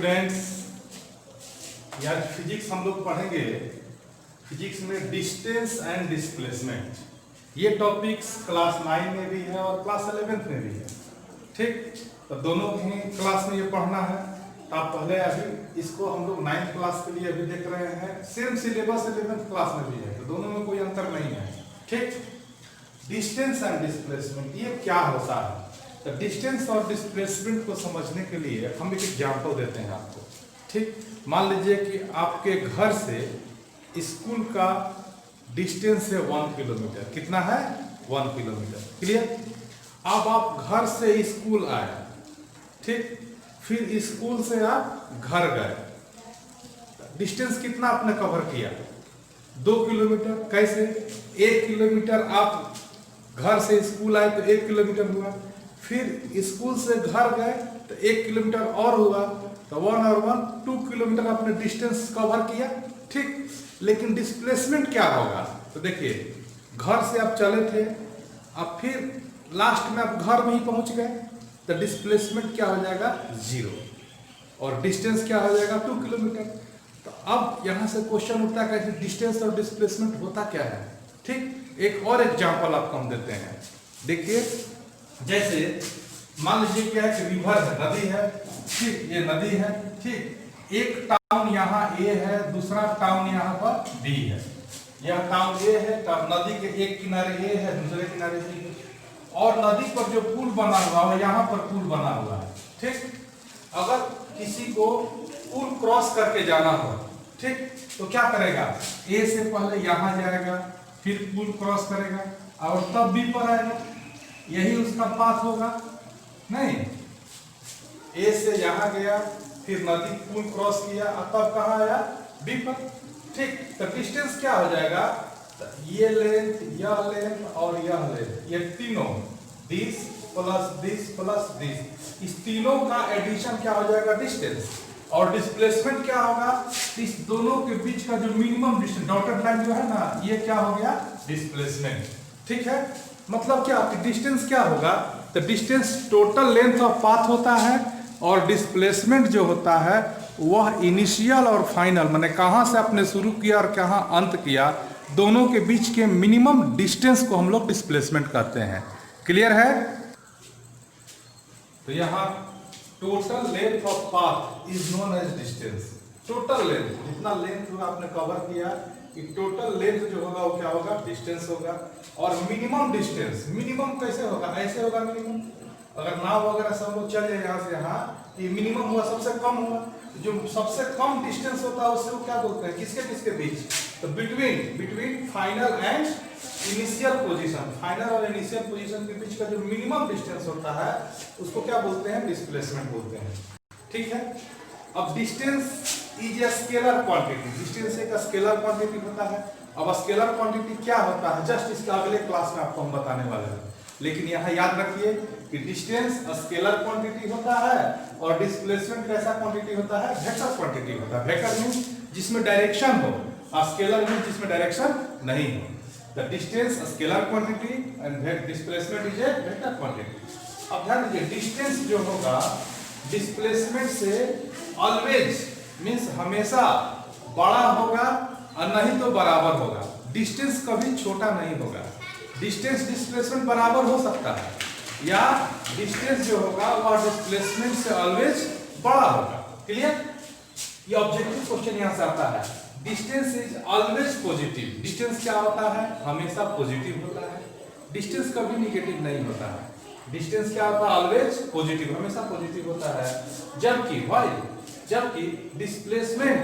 Students, यार physics हम लोग पढ़ेंगे। फिजिक्स में डिस्टेंस एंड डिस्प्लेसमेंट, ये टॉपिक्स क्लास 9 में भी है और क्लास 11th में भी है। ठीक, तो दोनों ही क्लास में ये पढ़ना है। तो आप पहले अभी इसको हम लोग 9th क्लास के लिए अभी देख रहे हैं। सेम सिलेबस 11th क्लास में भी है, तो दोनों में कोई अंतर नहीं है। ठीक, डिस्टेंस एंड डिस्प्लेसमेंट ये क्या होता है? तो डिस्टेंस और डिस्प्लेसमेंट को समझने के लिए हम एक एग्जाम्पल देते हैं आपको। ठीक, मान लीजिए कि आपके घर से स्कूल का डिस्टेंस है 1 किलोमीटर। कितना है? 1 किलोमीटर। क्लियर? अब आप घर से स्कूल आए, ठीक, फिर स्कूल से आप घर गए, डिस्टेंस कितना आपने कवर किया? 2 किलोमीटर। कैसे? 1 किलोमीटर आप घर से स्कूल आए तो 1 किलोमीटर हुआ, फिर स्कूल से घर गए तो 1 किलोमीटर और हुआ, तो 1 और 1 2 किलोमीटर आपने डिस्टेंस कवर किया। ठीक, लेकिन डिस्प्लेसमेंट क्या होगा? तो देखिए, घर से आप चले थे, अब फिर लास्ट में आप घर में ही पहुंच गए, तो डिस्प्लेसमेंट क्या हो जाएगा? 0, और डिस्टेंस क्या हो जाएगा? 2 किलोमीटर। तो अब यहां से क्वेश्चन उठता है कि डिस्टेंस और डिस्प्लेसमेंट होता क्या है। ठीक, एक और एग्जांपल आपको हम देते हैं। देखिए, जैसे मान लीजिए क्या है कि रिवर है, नदी है। ठीक, ये नदी है। ठीक, एक टाउन यहाँ ए है, दूसरा टाउन यहाँ पर बी है। यह टाउन ए है, नदी के एक किनारे ए है, दूसरे किनारे बी है, और नदी पर जो पुल बना हुआ है, यहाँ पर पुल बना हुआ है। ठीक, अगर किसी को पुल क्रॉस करके जाना हो, ठीक, तो क्या करेगा? ए से पहले यहाँ जाएगा, फिर पुल क्रॉस करेगा और तब बी पर आएगा। यही उसका पाथ होगा। नहीं, ए से यहाँ गया, फिर नदी पुल क्रॉस किया और तब कहाँ आया? बी पर। ठीक, तो डिस्टेंस क्या हो जाएगा? तो ये लेंथ, यह लेंथ और यह लेंथ, ये तीनों, दिस प्लस दिस, इस तीनों का एडिशन क्या हो जाएगा? डिस्टेंस। और डिस्प्लेसमेंट क्या होगा? इस दोनों के बीच का जो मिनिमम डिस्टेंस, डॉटेड लाइन जो है ना, ये क्या हो गया? डिस्प्लेसमेंट। ठीक है, मतलब क्या कि डिस्टेंस क्या होगा? तो distance total length of path होता है, और डिस्प्लेसमेंट जो होता है वह इनिशियल और फाइनल, माने कहाँ से आपने शुरू किया और कहाँ अंत किया, दोनों के बीच के मिनिमम डिस्टेंस को हम लोग डिस्प्लेसमेंट कहते हैं। क्लियर है? तो यहाँ total length of path is known as distance. Total length, जितना लेंथ होगा आपने कवर किया, कि टोटल लेंथ जो होगा वो क्या होगा? डिस्टेंस होगा। और मिनिमम डिस्टेंस, मिनिमम कैसे होगा? ऐसे होगा मिनिमम। अगर नाव वगैरह सब लोग चले यहाँ से यहाँ, ये मिनिमम हुआ, सबसे कम हुआ। जो सबसे कम डिस्टेंस होता है उससे वो क्या बोलते हैं? किसके किसके बीच? तो between final and initial position, final और इनिशियल पोजीशन के बीच का जो मिनिमम डिस्टेंस होता है उसको क्या बोलते हैं? डिस्प्लेसमेंट बोलते हैं। ठीक है, अब distance is a scalar quantity. Distance एक स्केलर क्वांटिटी होता है। अब स्केलर क्वांटिटी क्या होता है, जस्ट इसके अगले क्लास में आपको हम बताने वाले हैं। लेकिन यहाँ याद रखिए कि डिस्टेंस स्केलर क्वांटिटी होता है और डिस्प्लेसमेंट कैसा क्वांटिटी होता है? वेक्टर क्वांटिटी होता है। वेक्टर मींस जिसमें डायरेक्शन हो, और स्केलर मींस जिसमें डायरेक्शन नहीं हो। The distance scalar quantity and displacement is a vector quantity. अब ध्यान दीजिए, डिस्टेंस जो होगा डिस्प्लेसमेंट से ऑलवेज मींस हमेशा बड़ा होगा और नहीं तो बराबर होगा। डिस्टेंस कभी छोटा नहीं होगा। डिस्टेंस डिस्प्लेसमेंट बराबर हो सकता है, या डिस्टेंस जो होगा वह डिस्प्लेसमेंट से ऑलवेज बड़ा होगा। क्लियर? ये ऑब्जेक्टिव क्वेश्चन यहां से आता है। Distance is always positive. Distance क्या होता है? हमेशा पॉजिटिव होता है। डिस्टेंस कभी निगेटिव नहीं होता है। डिस्टेंस क्या होता है? ऑलवेज पॉजिटिव, हमेशा पॉजिटिव होता है। जबकि डिस्प्लेसमेंट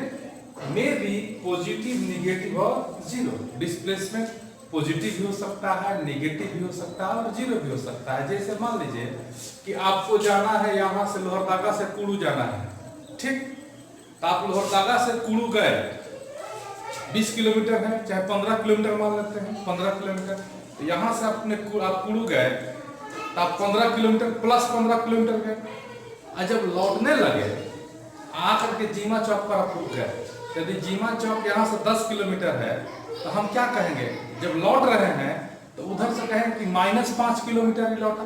में भी पॉजिटिव, नेगेटिव और जीरो। डिस्प्लेसमेंट पॉजिटिव भी हो सकता है, नेगेटिव भी हो सकता है और जीरो भी हो सकता है। जैसे मान लीजिए कि आपको जाना है यहाँ से लोहरदगा से कुड़ू जाना है। ठीक, तो आप लोहरदगा से कुड़ू गए, 20 किलोमीटर है, चाहे 15 किलोमीटर मान लेते हैं, 15 किलोमीटर। तो यहाँ से आप कुड़ू गए तो आप 15 किलोमीटर प्लस 15 किलोमीटर गए, और जब लौटने लगे आकर के जीमा चौक पर आप रुक गए। यदि जीमा चौक यहाँ से 10 किलोमीटर है तो हम क्या कहेंगे? जब लौट रहे हैं तो उधर से कहेंगे कि -5 किलोमीटर ही लौटा।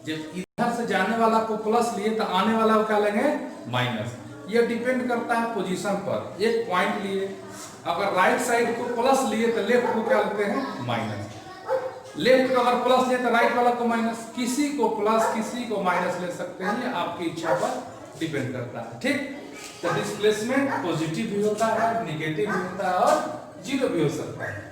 जब इधर से जाने वाला को प्लस लिए तो आने वाला को क्या लेंगे? माइनस। ये डिपेंड करता है पोजीशन पर। एक पॉइंट लिए, अगर राइट साइड को प्लस लिए तो लेफ्ट को क्या लेते हैं माइनस, लेफ्ट को अगर प्लस लिए तो राइट वाला को माइनस, किसी को प्लस किसी को माइनस ले सकते हैं, ये आपकी इच्छा पर डिपेंड करता है। ठीक, तो डिस्प्लेसमेंट पॉजिटिव भी होता है, नेगेटिव भी होता है और जीरो भी हो सकता है।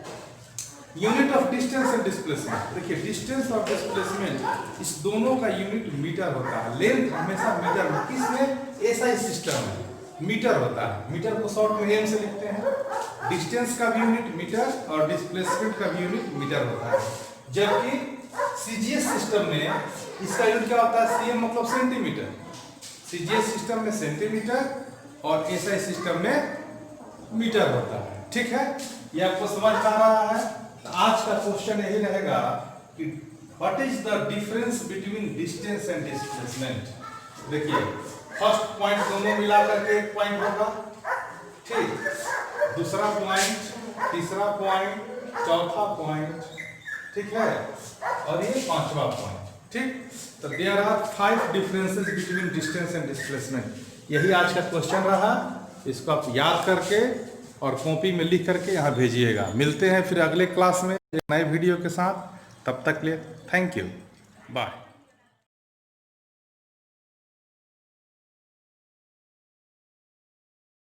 Unit of distance and displacement, देखिए डिस्टेंस और डिस्प्लेसमेंट इस दोनों का यूनिट मीटर होता है। लेंथ हमेशा मीटर में, किसमें एसआई सिस्टम में मीटर होता है। मीटर को शॉर्ट में एम से लिखते हैं। डिस्टेंस का भी यूनिट मीटर और डिस्प्लेसमेंट का भी यूनिट मीटर होता है। जबकि सीजीएस सिस्टम में इसका यूनिट क्या होता है, सीएम मतलब सेंटीमीटर। सीजीएस सिस्टम में सेंटीमीटर और एसआई सिस्टम में मीटर होता है। ठीक है, ये आपको समझ में आ रहा है। तो आज का क्वेश्चन यही रहेगा कि what is the difference between distance and displacement. देखिए फर्स्ट पॉइंट दोनों मिला करके एक पॉइंट होगा, ठीक, दूसरा पॉइंट, तीसरा पॉइंट, चौथा पॉइंट, ठीक है, और ये पांचवा पॉइंट। ठीक, तो there are 5 differences between distance and displacement. यही आज का क्वेश्चन रहा। इसको आप याद करके और कॉपी में लिख करके यहाँ भेजिएगा। मिलते हैं फिर अगले क्लास में एक नए वीडियो के साथ। तब तक के लिए थैंक यू, बाय।